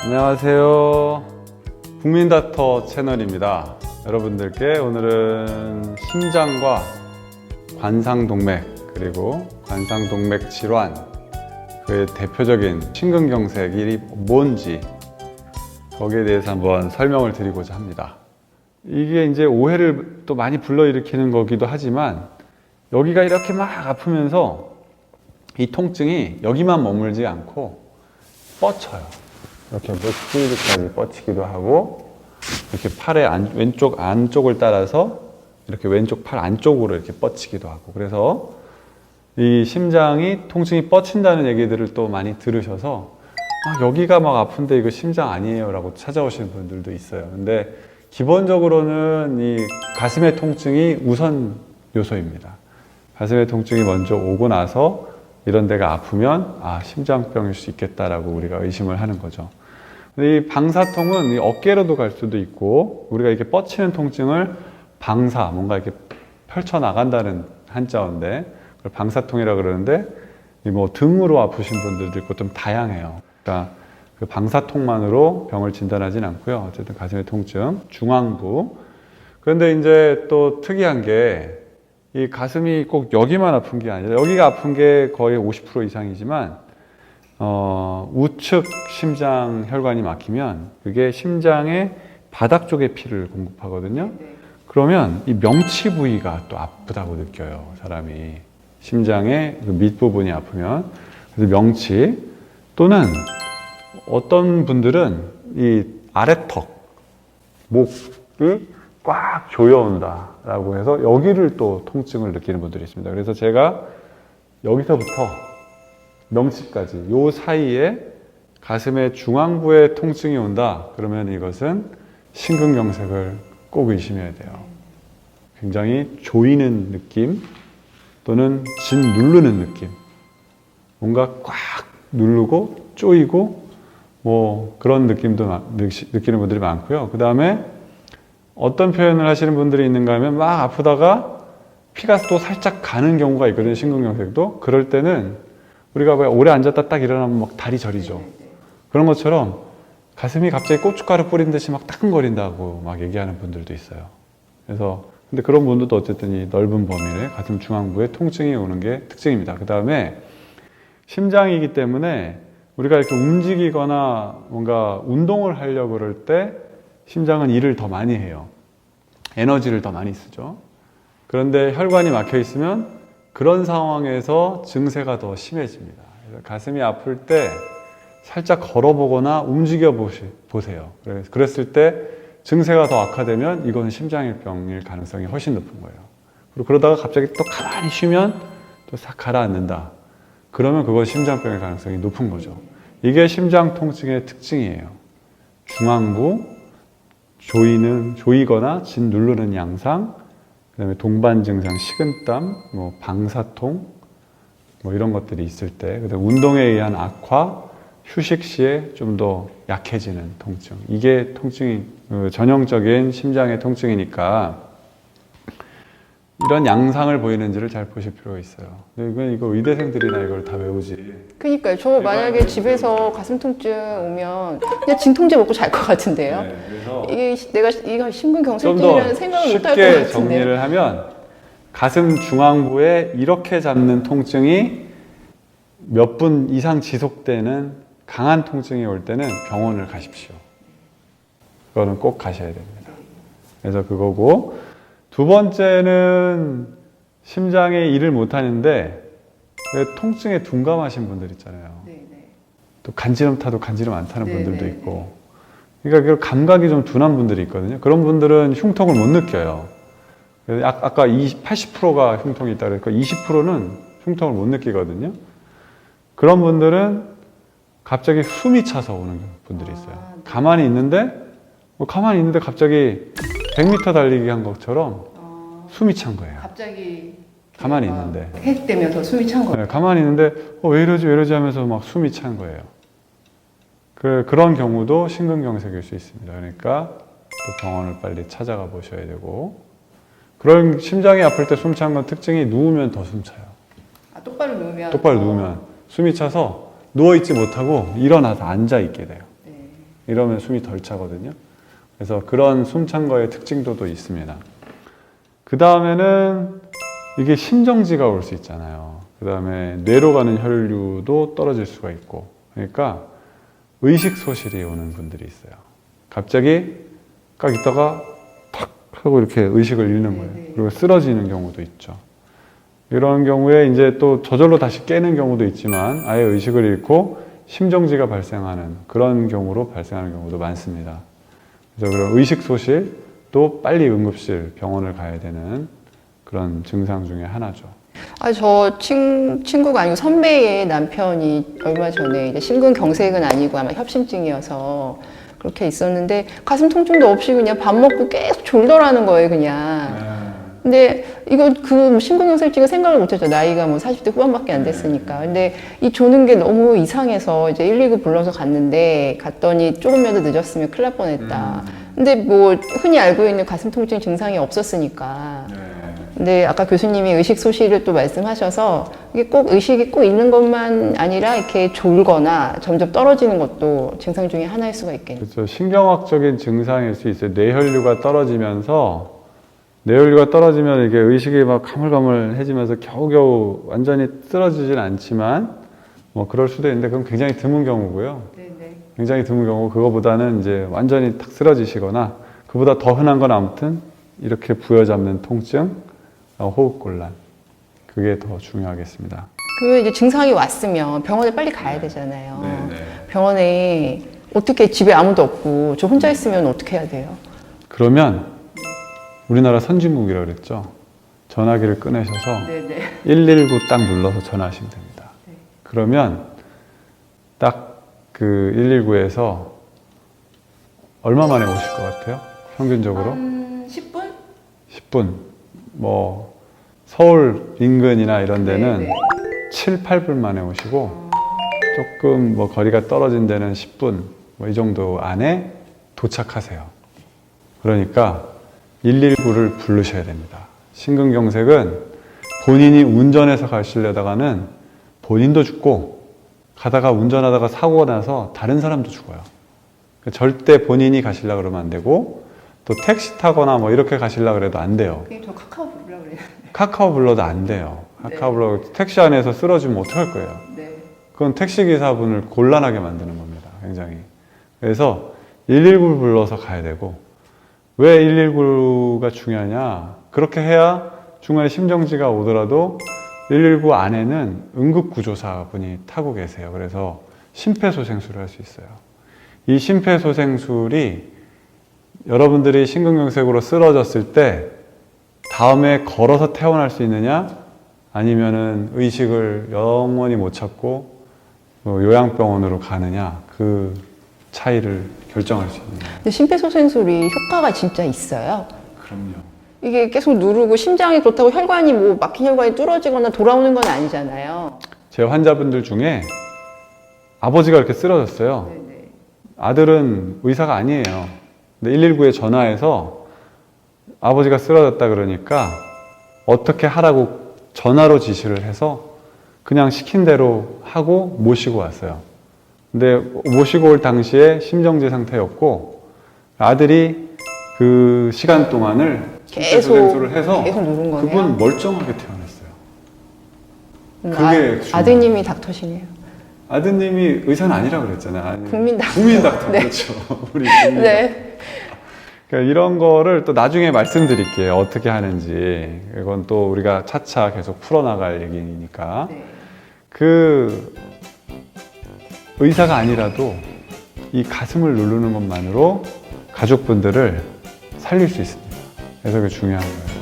안녕하세요. 국민닥터 채널입니다. 여러분들께 오늘은 심장과 관상동맥 그리고 관상동맥 질환 그의 대표적인 심근경색이 뭔지 거기에 대해서 한번 설명을 드리고자 합니다. 이게 이제 오해를 또 많이 불러일으키는 거기도 하지만 여기가 이렇게 막 아프면서 이 통증이 여기만 머물지 않고 뻗쳐요. 이렇게 목줄까지 뻗치기도 하고 이렇게 팔의 왼쪽 안쪽을 따라서 이렇게 왼쪽 팔 안쪽으로 이렇게 뻗치기도 하고 그래서 이 심장이 통증이 뻗친다는 얘기들을 또 많이 들으셔서 여기가 막 아픈데 이거 심장 아니에요 라고 찾아오시는 분들도 있어요. 근데 기본적으로는 이 가슴의 통증이 우선 요소입니다. 가슴의 통증이 먼저 오고 나서 이런 데가 아프면 심장병일 수 있겠다라고 우리가 의심을 하는 거죠. 근데 이 방사통은 이 어깨로도 갈 수도 있고 우리가 이렇게 뻗치는 통증을 방사, 뭔가 이렇게 펼쳐나간다는 한자어인데 그걸 방사통이라고 그러는데 뭐 등으로 아프신 분들도 있고 좀 다양해요. 그러니까 그 방사통만으로 병을 진단하진 않고요. 어쨌든 가슴의 통증, 중앙부. 그런데 이제 또 특이한 게 이 가슴이 꼭 여기만 아픈 게 아니라 여기가 아픈 게 거의 50% 이상이지만 우측 심장 혈관이 막히면 그게 심장의 바닥 쪽에 피를 공급하거든요. 그러면 이 명치 부위가 또 아프다고 느껴요. 사람이 심장의 그 밑부분이 아프면 그래서 명치 또는 어떤 분들은 이 아래턱 목이 꽉 조여온다 라고 해서 여기를 또 통증을 느끼는 분들이 있습니다. 그래서 제가 여기서부터 명치까지 요 사이에 가슴의 중앙부에 통증이 온다 그러면 이것은 심근경색을 꼭 의심해야 돼요. 굉장히 조이는 느낌 또는 진 누르는 느낌, 뭔가 꽉 누르고 쪼이고 뭐 그런 느낌도 느끼는 분들이 많고요. 그 다음에 어떤 표현을 하시는 분들이 있는가 하면 막 아프다가 피가 또 살짝 가는 경우가 있거든요. 심근경색도. 그럴 때는 우리가 오래 앉았다 딱 일어나면 막 다리 저리죠. 그런 것처럼 가슴이 갑자기 고춧가루 뿌린 듯이 막 따끔거린다고 막 얘기하는 분들도 있어요. 그래서 근데 그런 분들도 어쨌든 이 넓은 범위에 가슴 중앙부에 통증이 오는 게 특징입니다. 그 다음에 심장이기 때문에 우리가 이렇게 움직이거나 뭔가 운동을 하려고 그럴 때 심장은 일을 더 많이 해요. 에너지를 더 많이 쓰죠. 그런데 혈관이 막혀 있으면 그런 상황에서 증세가 더 심해집니다. 그래서 가슴이 아플 때 살짝 걸어보거나 움직여 보세요. 그랬을 때 증세가 더 악화되면 이건 심장병일 가능성이 훨씬 높은 거예요. 그리고 그러다가 갑자기 또 가만히 쉬면 또 싹 가라앉는다. 그러면 그건 심장병일 가능성이 높은 거죠. 이게 심장 통증의 특징이에요. 중앙부, 조이거나 진 누르는 양상, 그 다음에 동반 증상, 식은땀, 뭐 방사통, 뭐 이런 것들이 있을 때, 그다음에 운동에 의한 악화, 휴식 시에 좀 더 약해지는 통증. 이게 통증이 전형적인 심장의 통증이니까 이런 양상을 보이는지를 잘 보실 필요가 있어요. 근데 이거 의대생들이나 이걸 다 외우지. 그러니까요. 저 만약에 집에서 가슴 통증 오면 그냥 진통제 먹고 잘 것 같은데요. 네, 그래서 이거 심근경색증이라는 생각을 못 할 것 쉽게 같은데. 정리를 하면 가슴 중앙부에 이렇게 잡는 통증이 몇 분 이상 지속되는 강한 통증이 올 때는 병원을 가십시오. 그거는 꼭 가셔야 됩니다. 그래서 그거고 두 번째는 심장에 일을 못 하는데 왜 통증에 둔감하신 분들 있잖아요. 또 간지럼 타도 간지럼 안 타는 분들도 있고 그러니까 감각이 좀 둔한 분들이 있거든요. 그런 분들은 흉통을 못 느껴요. 그래서 아까 80%가 흉통이 있다고 그랬고 20%는 흉통을 못 느끼거든요. 그런 분들은 갑자기 숨이 차서 오는 분들이 있어요. 가만히 있는데 갑자기 100m 달리기 한 것처럼 숨이 찬 거예요. 갑자기 가만히 있는데 해되면서 숨이 찬 거예요. 네, 가만히 있는데 왜 이러지 하면서 막 숨이 찬 거예요. 그런 경우도 심근경색일 수 있습니다. 그러니까 또 병원을 빨리 찾아가 보셔야 되고 그런 심장이 아플 때 숨 찬 건 특징이 누우면 더 숨 차요. 똑바로 누우면 똑바로 누우면 숨이 차서 누워있지 못하고 일어나서 앉아있게 돼요. 이러면 숨이 덜 차거든요. 그래서 그런 숨찬 거의 특징도 또 있습니다. 그 다음에는 이게 심정지가 올 수 있잖아요. 그 다음에 뇌로 가는 혈류도 떨어질 수가 있고, 그러니까 의식 소실이 오는 분들이 있어요. 갑자기 딱 있다가 탁 하고 이렇게 의식을 잃는 거예요. 그리고 쓰러지는 경우도 있죠. 이런 경우에 이제 또 저절로 다시 깨는 경우도 있지만 아예 의식을 잃고 심정지가 발생하는 그런 경우로 발생하는 경우도 많습니다. 그래서 그런 의식 소실 또 빨리 응급실 병원을 가야 되는 그런 증상 중에 하나죠. 저 친구가 아니고 선배의 남편이 얼마 전에 이제 심근경색은 아니고 아마 협심증이어서 그렇게 있었는데 가슴 통증도 없이 그냥 밥 먹고 계속 졸더라는 거예요, 그냥. 근데 이거 그 심근경색증을 생각을 못했죠. 나이가 뭐 40대 후반밖에 안 됐으니까. 근데 이 조는 게 너무 이상해서 이제 119 불러서 갔더니 조금이라도 늦었으면 큰일 날 뻔했다. 근데 뭐 흔히 알고 있는 가슴 통증 증상이 없었으니까. 근데 아까 교수님이 의식 소실을 또 말씀하셔서 이게 꼭 의식이 꼭 있는 것만 아니라 이렇게 졸거나 점점 떨어지는 것도 증상 중에 하나일 수가 있겠네요. 그렇죠. 신경학적인 증상일 수 있어요. 뇌혈류가 떨어지면 이게 의식이 막 가물가물해지면서 겨우겨우 완전히 쓰러지진 않지만 뭐 그럴 수도 있는데 그건 굉장히 드문 경우고요. 굉장히 드문 경우, 그거보다는 이제 완전히 탁 쓰러지시거나 그보다 더 흔한 건 아무튼 이렇게 부여잡는 통증, 호흡곤란, 그게 더 중요하겠습니다. 그 이제 증상이 왔으면 병원에 빨리 가야 되잖아요. 병원에 어떻게, 집에 아무도 없고 저 혼자 있으면 어떻게 해야 돼요? 그러면 우리나라 선진국이라고 그랬죠. 전화기를 꺼내셔서 119 딱 눌러서 전화하시면 됩니다. 그러면 딱 그 119에서 얼마 만에 오실 것 같아요? 평균적으로? 10분? 10분. 뭐 서울 인근이나 이런 데는 7, 8분 만에 오시고 조금 뭐 거리가 떨어진 데는 10분 뭐 이 정도 안에 도착하세요. 그러니까 119를 부르셔야 됩니다. 심근경색은 본인이 운전해서 가시려다가는 본인도 죽고 가다가 운전하다가 사고가 나서 다른 사람도 죽어요. 그러니까 절대 본인이 가시려고 그러면 안 되고 또 택시 타거나 뭐 이렇게 가시려고 그래도 안 돼요. 저 카카오 부르려고 그래요. 카카오 불러도 안 돼요. 카카오 불러 택시 안에서 쓰러지면 어떡할 거예요? 그건 택시기사분을 곤란하게 만드는 겁니다. 굉장히. 그래서 119를 불러서 가야 되고, 왜 119가 중요하냐? 그렇게 해야 중간에 심정지가 오더라도 119 안에는 응급구조사분이 타고 계세요. 그래서 심폐소생술을 할 수 있어요. 이 심폐소생술이 여러분들이 심근경색으로 쓰러졌을 때 다음에 걸어서 퇴원할 수 있느냐, 아니면은 의식을 영원히 못 찾고 요양병원으로 가느냐, 그 차이를 결정할 수 있는 거예요. 근데 심폐소생술이 효과가 진짜 있어요? 그럼요. 이게 계속 누르고 심장이 그렇다고 혈관이 뭐 막힌 혈관이 뚫어지거나 돌아오는 건 아니잖아요. 제 환자분들 중에 아버지가 이렇게 쓰러졌어요. 아들은 의사가 아니에요. 근데 119에 전화해서 아버지가 쓰러졌다 그러니까 어떻게 하라고 전화로 지시를 해서 그냥 시킨 대로 하고 모시고 왔어요. 근데 모시고 올 당시에 심정지 상태였고 아들이 그 시간 동안을 심폐소생술을 해서 계속 누른 거네요. 그분 멀쩡하게 태어났어요. 그게 중요해요. 아드님이 닥터시네요. 아드님이 의사는 아니라고 그랬잖아요. 국민 닥터. 국민 닥터. 네. 그렇죠. 우리 국민 네. 그러니까 이런 거를 또 나중에 말씀드릴게요. 어떻게 하는지. 이건 또 우리가 차차 계속 풀어나갈 얘기니까. 그 의사가 아니라도 이 가슴을 누르는 것만으로 가족분들을 살릴 수 있습니다. 그래서 그게 중요한 거예요.